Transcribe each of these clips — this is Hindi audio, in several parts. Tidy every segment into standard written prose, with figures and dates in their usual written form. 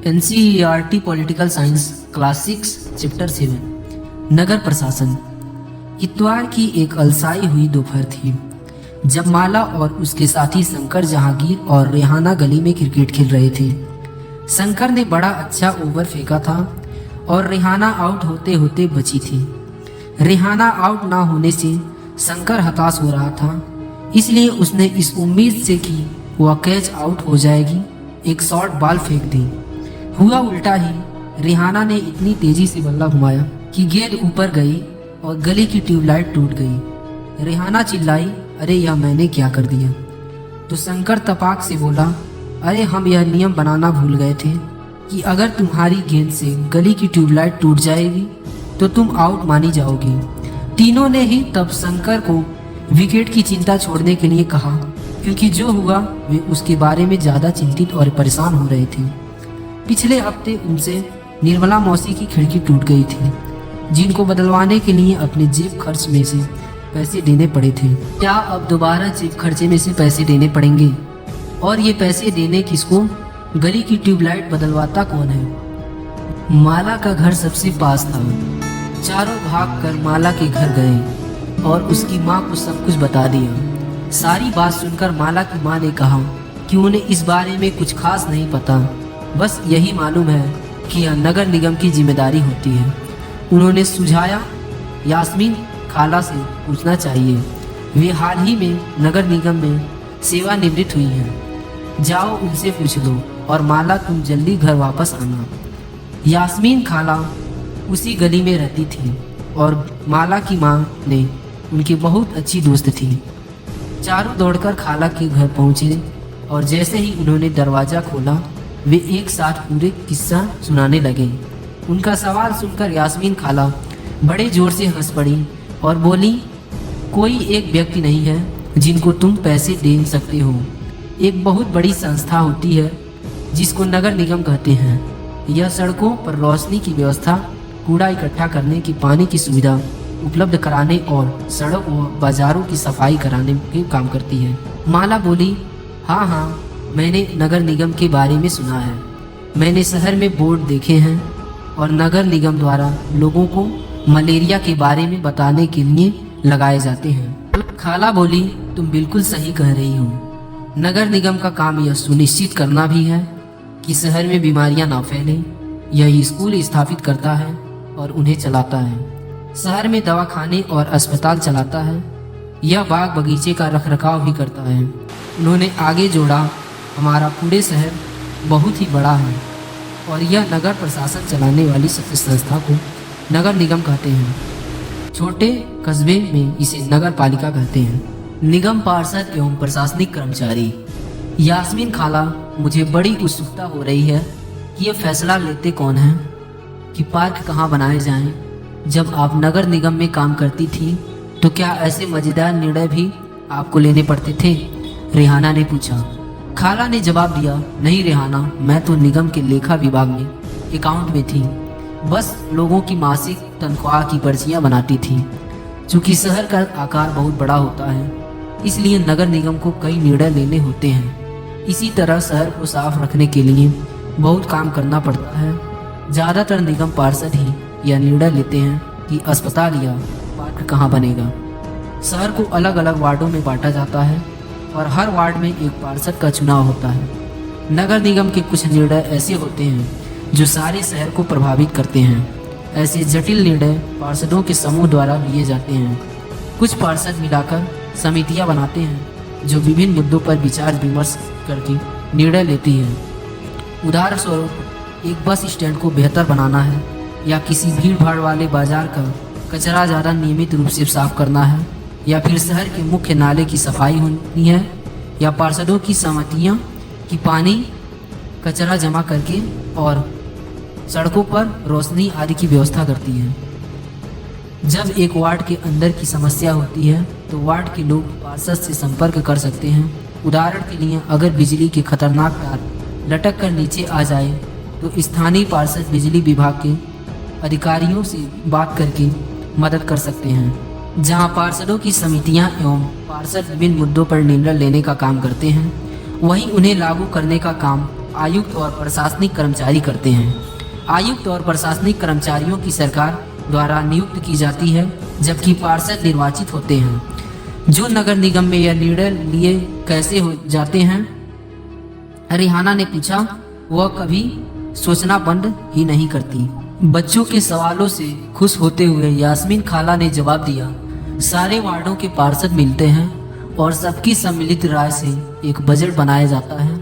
NCERT political science class 6 chapter 7 नगर प्रशासन। इतवार की एक अलसाई हुई दोपहर थी जब माला और उसके साथी शंकर जहांगीर और रेहाना गली में क्रिकेट खेल रहे थे। शंकर ने बड़ा अच्छा ओवर फेंका था और रेहाना आउट होते होते बची थी। रेहाना आउट ना होने से शंकर हताश हो रहा था, इसलिए उसने इस उम्मीद से कि वह कैच आउट हो जाएगी एक शॉर्ट बॉल फेंक दी। हुआ उल्टा ही। रेहाना ने इतनी तेजी से बल्ला घुमाया कि गेंद ऊपर गई और गली की ट्यूबलाइट टूट गई। रेहाना चिल्लाई, अरे यह मैंने क्या कर दिया? तो शंकर तपाक से बोला, अरे हम यह नियम बनाना भूल गए थे कि अगर तुम्हारी गेंद से गली की ट्यूबलाइट टूट जाएगी तो तुम आउट मानी जाओगी। तीनों ने ही तब शंकर को विकेट की चिंता छोड़ने के लिए कहा, क्योंकि जो हुआ वे उसके बारे में ज़्यादा चिंतित और परेशान हो रहे थे। पिछले हफ्ते उनसे निर्मला मौसी की खिड़की टूट गई थी, जिनको बदलवाने के लिए अपने जेब खर्च में से पैसे देने पड़े थे। क्या अब दोबारा जेब खर्चे में से पैसे देने पड़ेंगे? और ये पैसे देने किसको? गली की ट्यूबलाइट बदलवाता कौन है? माला का घर सबसे पास था। चारों भाग कर माला के घर गए और उसकी माँ को सब कुछ बता दिया। सारी बात सुनकर माला की माँ ने कहा कि उन्हें इस बारे में कुछ खास नहीं पता, बस यही मालूम है कि यह नगर निगम की जिम्मेदारी होती है। उन्होंने सुझाया, यास्मीन खाला से पूछना चाहिए, वे हाल ही में नगर निगम में सेवानिवृत्त हुई हैं। जाओ उनसे पूछ लो और माला तुम जल्दी घर वापस आना। यास्मीन खाला उसी गली में रहती थी और माला की माँ ने उनकी बहुत अच्छी दोस्त थी। चारों दौड़कर खाला के घर पहुँचे और जैसे ही उन्होंने दरवाज़ा खोला वे एक साथ पूरे किस्सा सुनाने लगे। उनका सवाल सुनकर यास्मीन खाला बड़े जोर से हंस पड़ी और बोली, कोई एक व्यक्ति नहीं है जिनको तुम पैसे दे सकते हो। एक बहुत बड़ी संस्था होती है जिसको नगर निगम कहते हैं। यह सड़कों पर रोशनी की व्यवस्था, कूड़ा इकट्ठा करने की, पानी की सुविधा उपलब्ध कराने और सड़क व बाजारों की सफाई कराने के काम करती है। माला बोली, हाँ, मैंने नगर निगम के बारे में सुना है। मैंने शहर में बोर्ड देखे हैं और नगर निगम द्वारा लोगों को मलेरिया के बारे में बताने के लिए लगाए जाते हैं। खाला बोली, तुम बिल्कुल सही कह रही हो। नगर निगम का काम यह सुनिश्चित करना भी है कि शहर में बीमारियां ना फैलें। यह स्कूल स्थापित करता है और उन्हें चलाता है। शहर में दवाखाने और अस्पताल चलाता है। यह बाग बगीचे का रखरखाव भी करता है। उन्होंने आगे जोड़ा, हमारा पूरे शहर बहुत ही बड़ा है और यह नगर प्रशासन चलाने वाली संस्था को नगर निगम कहते हैं। छोटे कस्बे में इसे नगर पालिका कहते हैं। निगम पार्षद एवं प्रशासनिक कर्मचारी। यास्मीन खाला, मुझे बड़ी उत्सुकता हो रही है कि यह फैसला लेते कौन हैं कि पार्क कहाँ बनाए जाएं। जब आप नगर निगम में काम करती थी तो क्या ऐसे मजेदार निर्णय भी आपको लेने पड़ते थे? रेहाना ने पूछा। खाला ने जवाब दिया, नहीं रेहाना, मैं तो निगम के लेखा विभाग में अकाउंट में थी। बस लोगों की मासिक तनख्वाह की पर्चियां बनाती थी। चूँकि शहर का आकार बहुत बड़ा होता है, इसलिए नगर निगम को कई निर्णय लेने होते हैं। इसी तरह शहर को साफ रखने के लिए बहुत काम करना पड़ता है। ज़्यादातर निगम पार्षद ही यह निर्णय लेते हैं कि अस्पताल या पार्क कहाँ बनेगा। शहर को अलग अलग वार्डों में बांटा जाता है और हर वार्ड में एक पार्षद का चुनाव होता है। नगर निगम के कुछ निर्णय ऐसे होते हैं जो सारे शहर को प्रभावित करते हैं। ऐसे जटिल निर्णय पार्षदों के समूह द्वारा लिए जाते हैं। कुछ पार्षद मिलाकर समितियां बनाते हैं जो विभिन्न मुद्दों पर विचार विमर्श करके निर्णय लेती है। उदाहरण स्वरूप, एक बस स्टैंड को बेहतर बनाना है या किसी भीड़ भाड़ वाले बाजार का कचरा ज़्यादा नियमित रूप से साफ करना है या फिर शहर के मुख्य नाले की सफाई होनी है या पार्षदों की सहमतियाँ कि पानी, कचरा जमा करके और सड़कों पर रोशनी आदि की व्यवस्था करती है। जब एक वार्ड के अंदर की समस्या होती है तो वार्ड के लोग पार्षद से संपर्क कर सकते हैं। उदाहरण के लिए, अगर बिजली के खतरनाक तार लटक कर नीचे आ जाए तो स्थानीय पार्षद बिजली विभाग के अधिकारियों से बात करके मदद कर सकते हैं। जहां पार्षदों की समितियां एवं पार्षद विभिन्न मुद्दों पर निर्णय लेने का काम करते हैं, वहीं उन्हें लागू करने का काम आयुक्त और प्रशासनिक कर्मचारी करते हैं। आयुक्त और प्रशासनिक कर्मचारियों की सरकार द्वारा नियुक्त की जाती है, जबकि पार्षद निर्वाचित होते हैं। जो नगर निगम में यह निर्णय लिए कैसे हो जाते हैं, रिहाना ने पूछा। वह कभी सोचना बंद ही नहीं करती। बच्चों के सवालों से खुश होते हुए यास्मीन खाला ने जवाब दिया, सारे वार्डों के पार्षद मिलते हैं और सबकी सम्मिलित राय से एक बजट बनाया जाता है।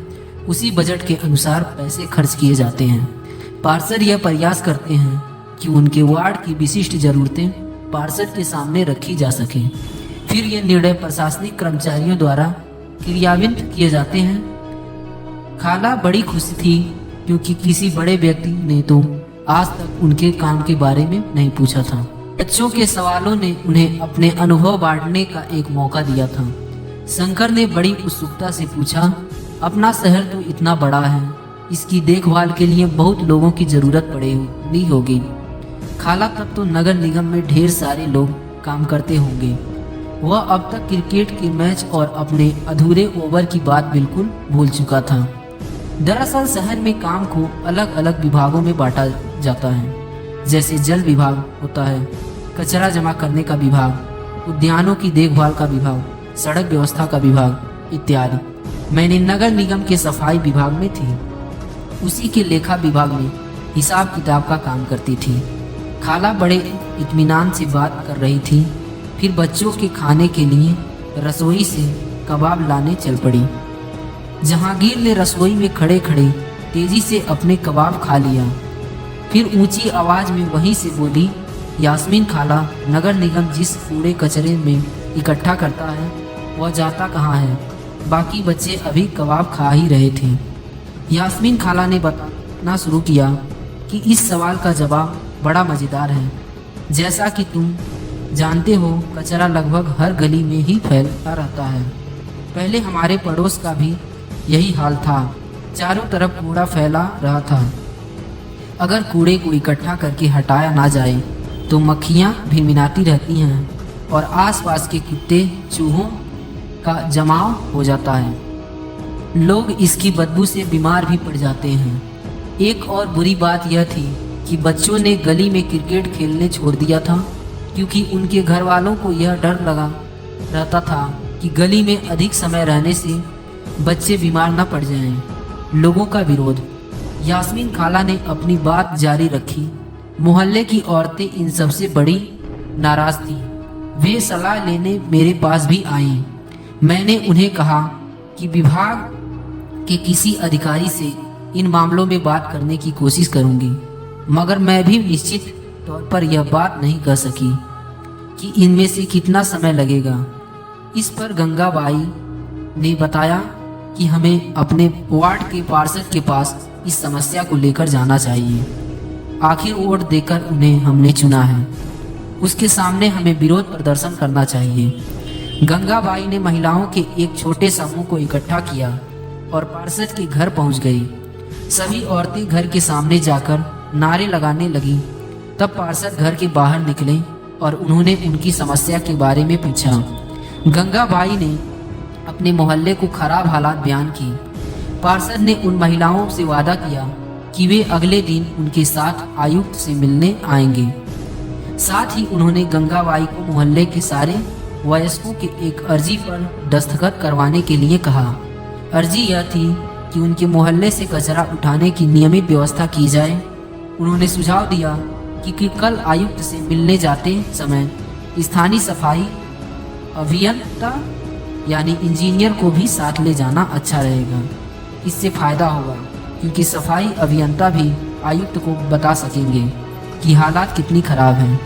उसी बजट के अनुसार पैसे खर्च किए जाते हैं। पार्षद यह प्रयास करते हैं कि उनके वार्ड की विशिष्ट जरूरतें पार्षद के सामने रखी जा सकें। फिर ये निर्णय प्रशासनिक कर्मचारियों द्वारा क्रियान्वित किए जाते हैं। खाला बड़ी खुश थी क्योंकि किसी बड़े व्यक्ति ने तो आज तक उनके काम के बारे में नहीं पूछा था। बच्चों के सवालों ने उन्हें अपने अनुभव बांटने का एक मौका दिया था। शंकर ने बड़ी उत्सुकता से पूछा, अपना शहर तो इतना बड़ा है, इसकी देखभाल के लिए बहुत लोगों की जरूरत पड़ेगी होगी। खाला, तब तो नगर निगम में ढेर सारे लोग काम करते होंगे। वह अब तक क्रिकेट के मैच और अपने अधूरे ओवर की बात बिल्कुल भूल चुका था। दरअसल शहर में काम को अलग अलग विभागों में बांटा जाता है, जैसे जल विभाग होता है, कचरा जमा करने का विभाग, उद्यानों की देखभाल का विभाग, सड़क व्यवस्था का विभाग इत्यादि। मैंने नगर निगम के सफाई विभाग में थी, उसी के लेखा विभाग में हिसाब किताब का काम करती थी। खाला बड़े इत्मीनान से बात कर रही थी। फिर बच्चों के खाने के लिए रसोई से कबाब लाने चल पड़ी। जहांगीर ने रसोई में खड़े खड़े तेजी से अपने कबाब खा लिया। फिर ऊंची आवाज में वहीं से बोली, यास्मीन खाला, नगर निगम जिस कूड़े कचरे में इकट्ठा करता है वह जाता कहाँ है? बाकी बच्चे अभी कबाब खा ही रहे थे। यास्मीन खाला ने बताना शुरू किया कि इस सवाल का जवाब बड़ा मज़ेदार है। जैसा कि तुम जानते हो, कचरा लगभग हर गली में ही फैलता रहता है। पहले हमारे पड़ोस का भी यही हाल था, चारों तरफ कूड़ा फैला रहा था। अगर कूड़े को इकट्ठा करके हटाया ना जाए तो मक्खियाँ भी मिनाती रहती हैं और आसपास के कुत्ते चूहों का जमाव हो जाता है। लोग इसकी बदबू से बीमार भी पड़ जाते हैं। एक और बुरी बात यह थी कि बच्चों ने गली में क्रिकेट खेलने छोड़ दिया था, क्योंकि उनके घर वालों को यह डर लगा रहता था कि गली में अधिक समय रहने से बच्चे बीमार न पड़ जाएं। लोगों का विरोध। यास्मीन खाला ने अपनी बात जारी रखी। मोहल्ले की औरतें इन सबसे बड़ी नाराज थीं। वे सलाह लेने मेरे पास भी आईं। मैंने उन्हें कहा कि विभाग के किसी अधिकारी से इन मामलों में बात करने की कोशिश करूंगी, मगर मैं भी निश्चित तौर पर यह बात नहीं कर सकी कि इनमें से कितना समय लगेगा। इस पर गंगाबाई ने बताया कि हमें अपने वार्ड के पार्षद के पास इस समस्या को लेकर जाना चाहिए। आखिर वोट देकर उन्हें हमने चुना है, उसके सामने हमें विरोध प्रदर्शन करना चाहिए। गंगाबाई ने महिलाओं के एक छोटे समूह को इकट्ठा किया और पार्षद के घर पहुंच गई। सभी औरतें घर के सामने जाकर नारे लगाने लगीं। तब पार्षद घर के बाहर निकले और उन्होंने उनकी समस्या के बारे में पूछा। गंगाबाई ने अपने मोहल्ले को खराब हालात बयान की। पार्षद ने उन महिलाओं से वादा किया कि वे अगले दिन उनके साथ आयुक्त से मिलने आएंगे। साथ ही उन्होंने गंगाबाई को मोहल्ले के सारे वयस्कों के एक अर्जी पर दस्तखत करवाने के लिए कहा। अर्जी यह थी कि उनके मोहल्ले से कचरा उठाने की नियमित व्यवस्था की जाए। उन्होंने सुझाव दिया कि कल आयुक्त से मिलने जाते समय स्थानीय सफाई अभियंता यानी इंजीनियर को भी साथ ले जाना अच्छा रहेगा। इससे फायदा होगा क्योंकि सफाई अभियंता भी आयुक्त को बता सकेंगे कि हालात कितनी खराब हैं।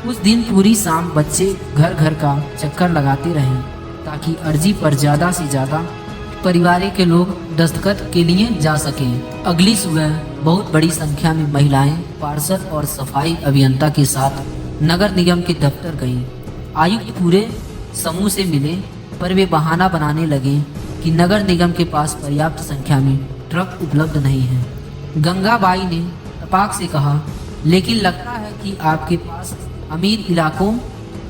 उस दिन पूरी शाम बच्चे घर घर का चक्कर लगाते रहे ताकि अर्जी पर ज़्यादा से ज़्यादा परिवार के लोग दस्तखत के लिए जा सकें। अगली सुबह बहुत बड़ी संख्या में महिलाएं पार्षद और सफाई अभियंता के साथ नगर निगम के दफ्तर गईं। आयुक्त पूरे समूह से मिले, पर वे बहाना बनाने लगे कि नगर निगम के पास पर्याप्त संख्या में ट्रक उपलब्ध नहीं है। गंगाबाई ने तपाक से कहा, लेकिन लगता है कि आपके पास अमीर इलाकों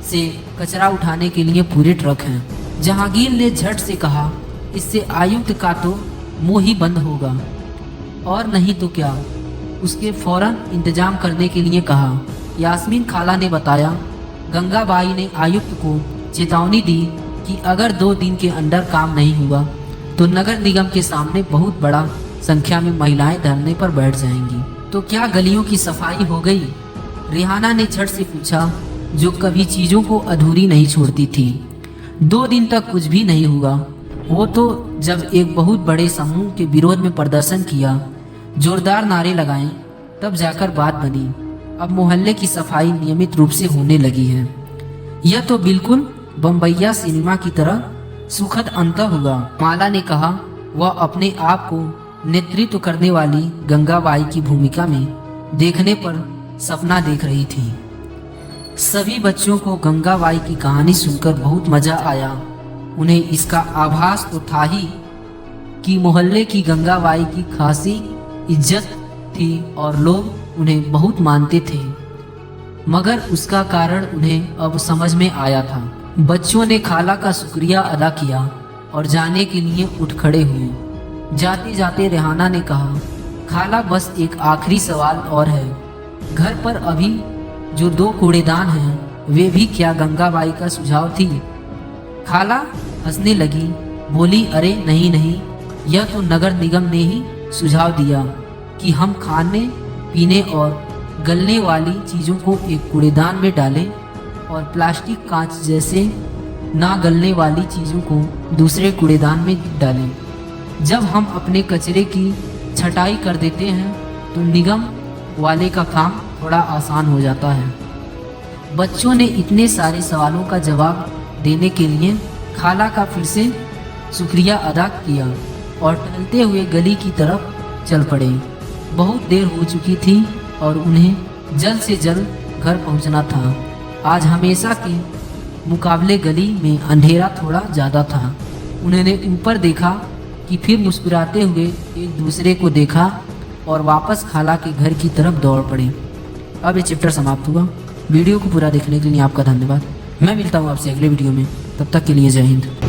से कचरा उठाने के लिए पूरे ट्रक हैं। जहांगीर ने झट से कहा, इससे आयुक्त का तो मुंह ही बंद होगा, और नहीं तो क्या उसके फौरन इंतजाम करने के लिए कहा। यास्मीन खाला ने बताया, गंगाबाई ने आयुक्त को चेतावनी दी कि अगर 2 दिन के अंदर काम नहीं हुआ तो नगर निगम के सामने बहुत बड़ा संख्या में महिलाएं धरने पर बैठ जाएंगी। तो क्या गलियों की सफाई हो गई? रिहाना ने झट से पूछा, जो कभी चीज़ों को अधूरी नहीं छोड़ती थी। 2 दिन तक कुछ भी नहीं हुआ। वो तो जब एक बहुत बड़े समूह के विरोध में प्रदर्शन किया, जोरदार नारे लगाए, तब जाकर बात बनी। अब मोहल्ले की सफाई नियमित रूप से होने लगी है। यह तो बिल्कुल बम्बैया सिनेमा की तरह सुखद अंत हुआ। माला ने कहा। वह अपने आप को नेतृत्व करने वाली गंगाबाई की भूमिका में देखने पर सपना देख रही थी। सभी बच्चों को गंगाबाई की कहानी सुनकर बहुत मजा आया। उन्हें इसका आभास तो था ही कि मोहल्ले की गंगाबाई की खासी इज्जत थी और लोग उन्हें बहुत मानते थे, मगर उसका कारण उन्हें अब समझ में आया था। बच्चों ने खाला का शुक्रिया अदा किया और जाने के लिए उठ खड़े हुए। जाते जाते रेहाना ने कहा, खाला बस एक आखिरी सवाल और है। घर पर अभी जो 2 कूड़ेदान हैं वे भी क्या गंगाबाई का सुझाव थी? खाला हंसने लगी, बोली, अरे नहीं नहीं, यह तो नगर निगम ने ही सुझाव दिया कि हम खाने पीने और गलने वाली चीज़ों को एक कूड़ेदान में डालें और प्लास्टिक, कांच जैसे ना गलने वाली चीज़ों को दूसरे कूड़ेदान में डालें। जब हम अपने कचरे की छटाई कर देते हैं तो निगम वाले का काम थोड़ा आसान हो जाता है। बच्चों ने इतने सारे सवालों का जवाब देने के लिए खाला का फिर से शुक्रिया अदा किया और टहलते हुए गली की तरफ चल पड़े। बहुत देर हो चुकी थी और उन्हें जल्द से जल्द घर पहुंचना था। आज हमेशा के मुकाबले गली में अंधेरा थोड़ा ज़्यादा था। उन्होंने ऊपर देखा कि फिर मुस्कुराते हुए एक दूसरे को देखा और वापस खाला के घर की तरफ दौड़ पड़े। अब ये चैप्टर समाप्त हुआ। वीडियो को पूरा देखने के लिए आपका धन्यवाद। मैं मिलता हूँ आपसे अगले वीडियो में। तब तक के लिए जय हिंद।